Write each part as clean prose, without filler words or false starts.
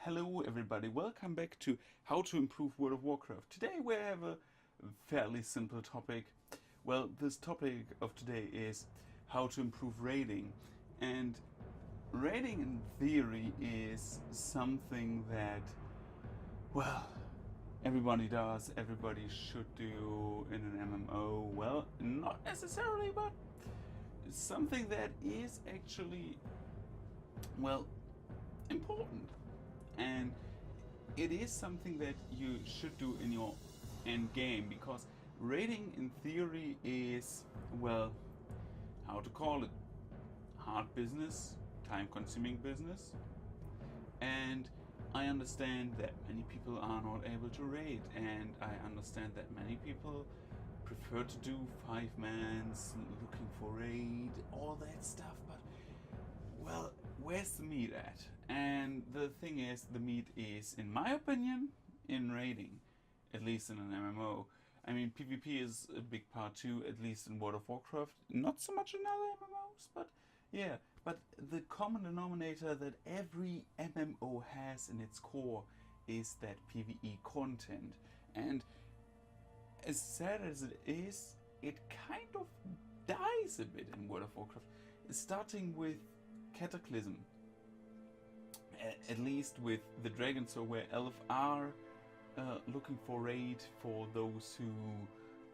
Hello everybody, welcome back to How to Improve World of Warcraft. Today we have a fairly simple topic. Well, this topic of today is how to improve raiding. And raiding in theory is something that, well, everybody does, everybody should do in an MMO. Well, not necessarily, but something that is actually, well, important. And it is something that you should do in your end game, because raiding in theory is, well, how to call it, hard business, time consuming business. And I understand that many people are not able to raid, and I understand that many people prefer to do 5-mans, looking for raid, all that stuff, but well, where's the meat at? And the thing is, the meat is, in my opinion, in raiding, at least in an MMO. I mean, PvP is a big part too, at least in World of Warcraft. Not so much in other MMOs, but yeah. But the common denominator that every MMO has in its core is that PvE content. And as sad as it is, it kind of dies a bit in World of Warcraft. Starting with Cataclysm, at least with the Dragon, so where elf are looking for raid for those who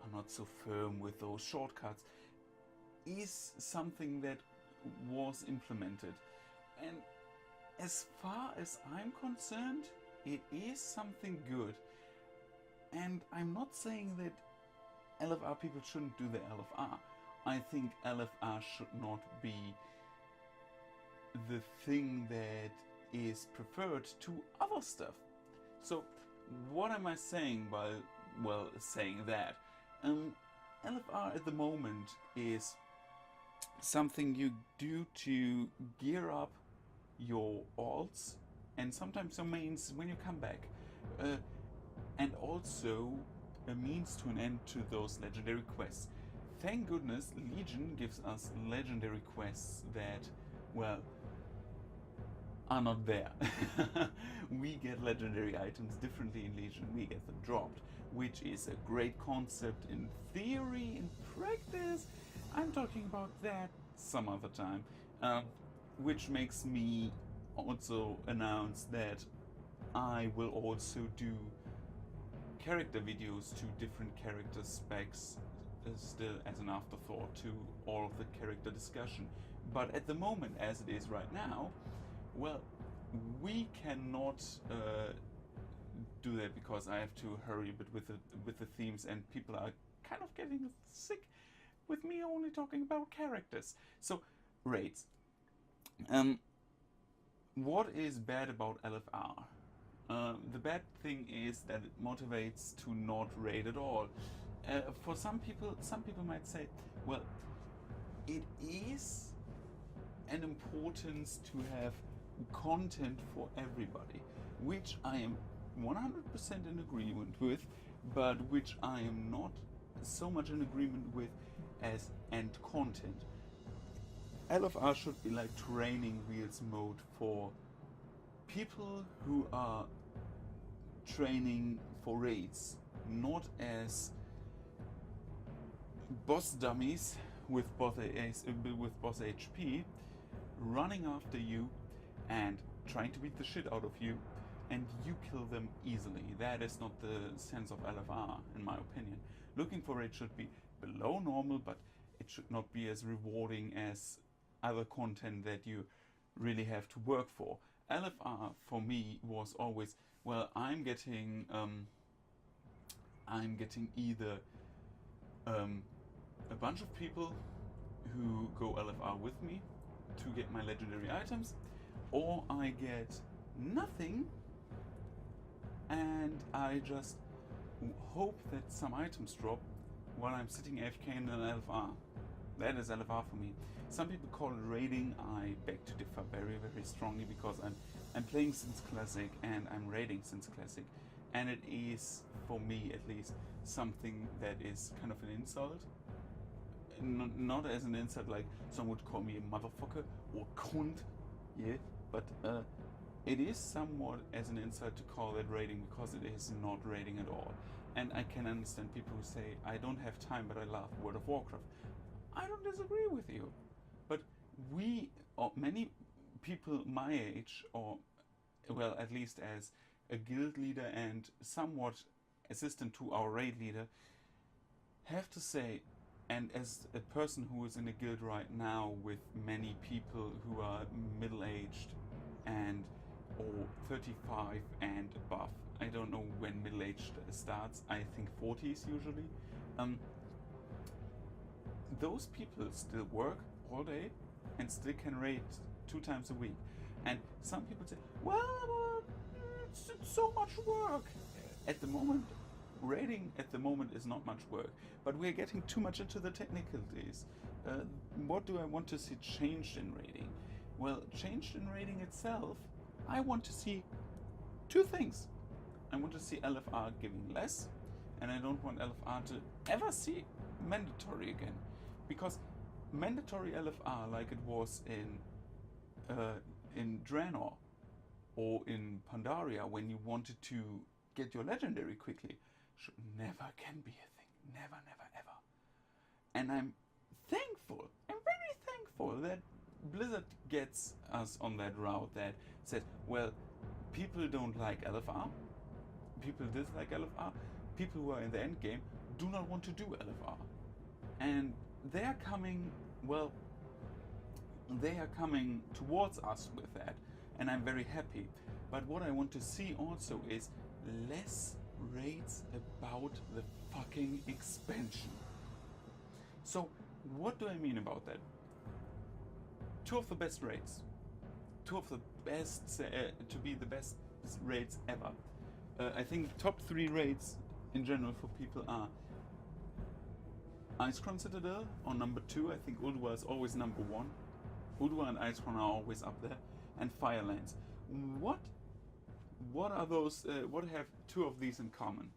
are not so firm with those shortcuts, is something that was implemented. And as far as I'm concerned, it is something good. And I'm not saying that LFR people shouldn't do the LFR. I think LFR should not be the thing that is preferred to other stuff. So what am I saying by, well, saying that? LFR at the moment is something you do to gear up your alts and sometimes your mains when you come back, and also a means to an end to those legendary quests. Thank goodness Legion gives us legendary quests that, well, are not there. We get legendary items differently in Legion. We get them dropped, which is a great concept in theory. In practice, I'm talking about that some other time, which makes me also announce that I will also do character videos to different character specs, still as an afterthought to all of the character discussion. But at the moment, as it is right now, well, we cannot do that because I have to hurry a bit with the themes, and people are kind of getting sick with me only talking about characters. So, raids. What is bad about LFR? The bad thing is that it motivates to not raid at all. For some people might say, well, it is an importance to have content for everybody, which I am 100% in agreement with, but which I am not so much in agreement with as end content. LFR should be like training wheels mode for people who are training for raids, not as boss dummies with boss HP running after you and trying to beat the shit out of you, and you kill them easily. That is not the sense of LFR, in my opinion. Looking for raid should be below normal, but it should not be as rewarding as other content that you really have to work for. LFR for me was always, well, I'm getting either a bunch of people who go LFR with me to get my legendary items, or I get nothing and I just hope that some items drop while I'm sitting AFK in an LFR. That is LFR for me. Some people call it raiding. I beg to differ very, very strongly, because I'm playing since Classic and I'm raiding since Classic, and it is, for me at least, something that is kind of an insult. Not as an insult like someone would call me a motherfucker or cunt, yeah, but it is somewhat as an insult to call it raiding, because it is not raiding at all. And I can understand people who say, I don't have time, but I love World of Warcraft. I don't disagree with you. But we, or many people my age, or well, at least as a guild leader and somewhat assistant to our raid leader, have to say, and as a person who is in a guild right now with many people who are middle-aged and or 35 and above, I don't know when middle-aged starts, I think 40s usually, those people still work all day and still can raid 2 times a week. And some people say, well, it's so much work. At the moment, raiding at the moment is not much work, but we're getting too much into the technicalities. What do I want to see changed in raiding? Well, changed in raiding itself, I want to see 2 things. I want to see LFR giving less, and I don't want LFR to ever see mandatory again. Because mandatory LFR, like it was in Draenor or in Pandaria, when you wanted to get your legendary quickly, should never can be a thing. Never, never, ever. And I'm very thankful that Blizzard gets us on that route that says, well, people don't like LFR, people dislike LFR, people who are in the end game do not want to do LFR. And they are coming towards us with that, and I'm very happy. But what I want to see also is less raids about the fucking expansion. So what do I mean about that? 2 of the best raids, 2 of the best to be the best raids ever. I think top 3 raids in general for people are Icecrown Citadel on number 2. I think Ulduar is always number 1. Ulduar and Icecrown are always up there, and Firelands. What are those? What have 2 of these in common?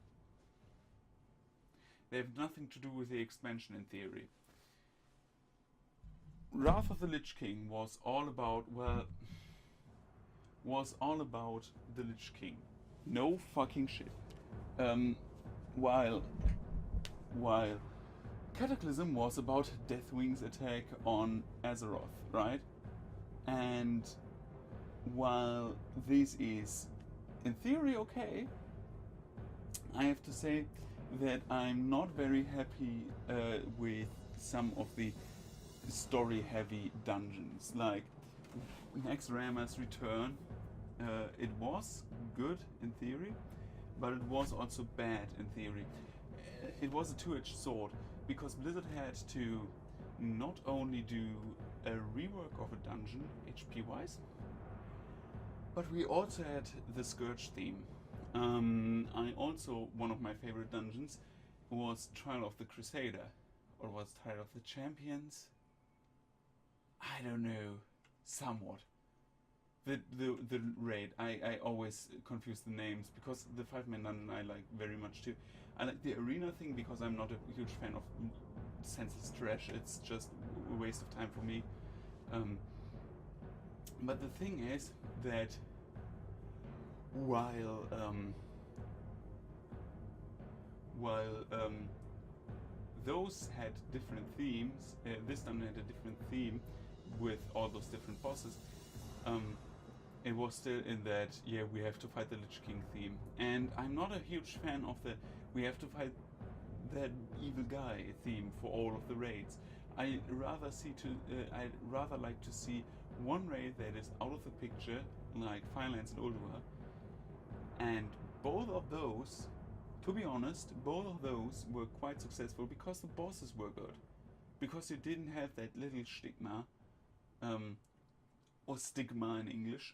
They have nothing to do with the expansion in theory. Wrath of the Lich King was all about the Lich King. No fucking shit. While Cataclysm was about Deathwing's attack on Azeroth, right? And while this is in theory okay, I have to say that I'm not very happy with some of the story-heavy dungeons, like Next Rama's Return. It was good in theory, but it was also bad in theory. It was a two-edged sword, because Blizzard had to not only do a rework of a dungeon, HP-wise, but we also had the Scourge theme. One of my favorite dungeons was Trial of the Crusader, or was Trial of the Champions? I don't know, somewhat. The raid, I always confuse the names, because the 5-man dungeon I like very much too. I like the arena thing because I'm not a huge fan of senseless trash. It's just a waste of time for me. But the thing is that while those had different themes, this dungeon had a different theme with all those different bosses. It was still in that, yeah, we have to fight the Lich King theme. And I'm not a huge fan of the we have to fight that evil guy theme for all of the raids. I'd rather like to see one raid that is out of the picture, like Firelands and Ulduar. And both of those, to be honest, both of those were quite successful because the bosses were good. Because you didn't have that little stigma, or stigma in English,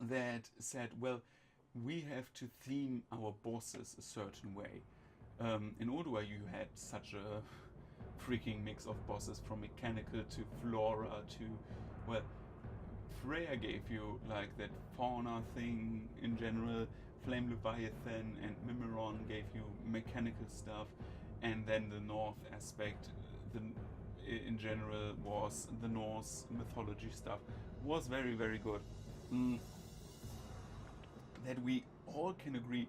that said, well, we have to theme our bosses a certain way. In Ulduar you had such a freaking mix of bosses, from mechanical to flora to, well, Freya gave you like that fauna thing in general, Flame Leviathan and Mimiron gave you mechanical stuff, and then the North aspect, in general, was the Norse mythology stuff, was very, very good. mm, that we all can agree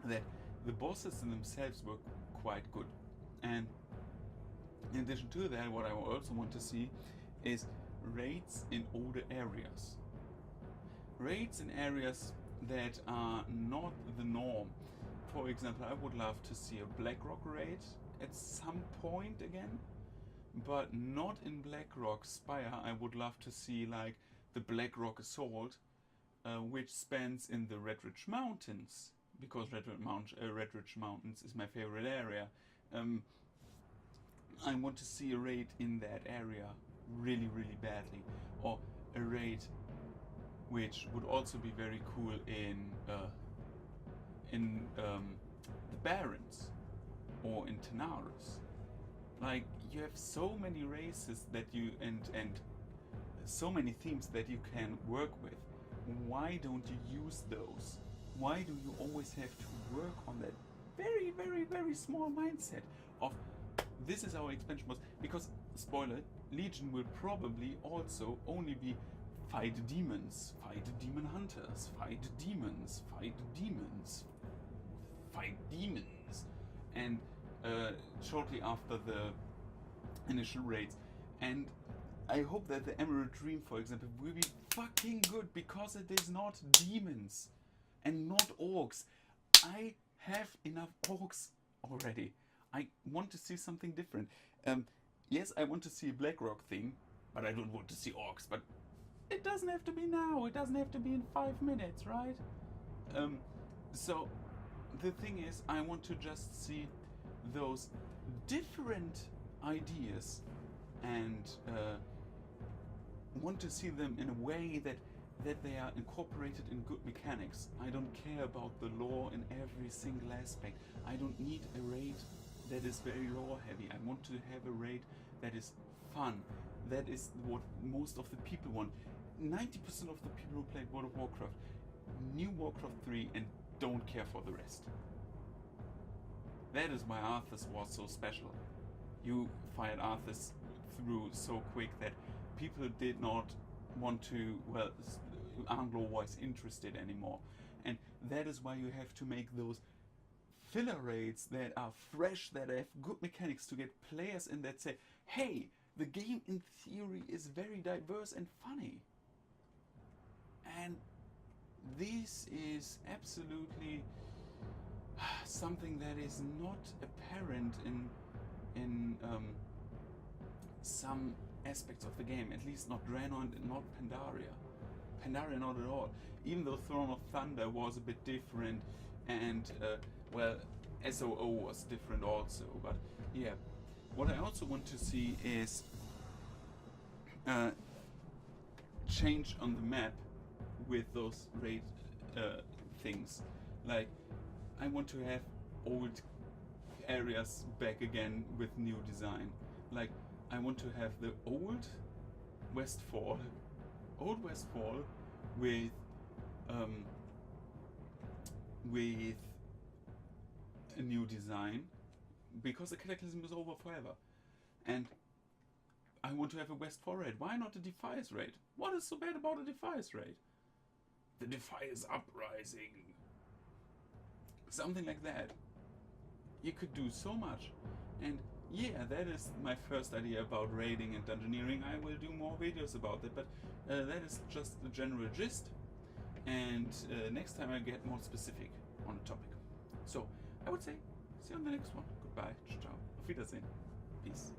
that the bosses in themselves were quite good. And in addition to that, what I also want to see is raids in older areas. Raids in areas that are not the norm. For example, I would love to see a Blackrock raid at some point again, but not in Blackrock Spire. I would love to see like the Blackrock Assault, which spans in the Red Ridge Mountains, because Red Ridge Mountains is my favorite area. I want to see a raid in that area really, really badly, or a raid which would also be very cool in the Barrens or in Tanaris. Like, you have so many races that you and so many themes that you can work with. Why don't you use those? Why do you always have to work on that very, very, very small mindset of this is our expansion boss? Because, spoiler, Legion will probably also only be fight demons, fight demon hunters, fight demons, fight demons, fight demons, and shortly after the initial raids. And I hope that the Emerald Dream, for example, will be fucking good, because it is not demons and not orcs. I have enough orcs already. I want to see something different. Yes, I want to see a Blackrock thing, but I don't want to see orcs. But it doesn't have to be now. It doesn't have to be in 5 minutes, right? So the thing is, I want to just see those different ideas and want to see them in a way that they are incorporated in good mechanics. I don't care about the lore in every single aspect. I don't need a raid that is very lore heavy. I want to have a raid that is fun. That is what most of the people want. 90% of the people who played World of Warcraft knew Warcraft 3 and don't care for the rest. That is why Arthas was so special. You fired Arthas through so quick that people did not want to, well, aren't lore-wise interested anymore. And that is why you have to make those filler raids that are fresh, that have good mechanics, to get players in that say, hey, the game in theory is very diverse and funny. And this is absolutely something that is not apparent in some aspects of the game, at least not Draenor and not Pandaria. Pandaria not at all. Even though Throne of Thunder was a bit different, and well, SOO was different also, but yeah. What I also want to see is change on the map with those raid things. Like, I want to have old areas back again with new design. Like, I want to have the old Westfall with a new design, because the Cataclysm is over forever. And I want to have a Westfall raid. Why not a Defias raid? What is so bad about a Defias raid? The Defias Uprising. Something like that. You could do so much. And yeah, that is my first idea about raiding and dungeoneering. I will do more videos about it, but that is just the general gist. And next time I get more specific on the topic. So I would say, see you on the next one. Goodbye. Ciao. Auf Wiedersehen. Peace.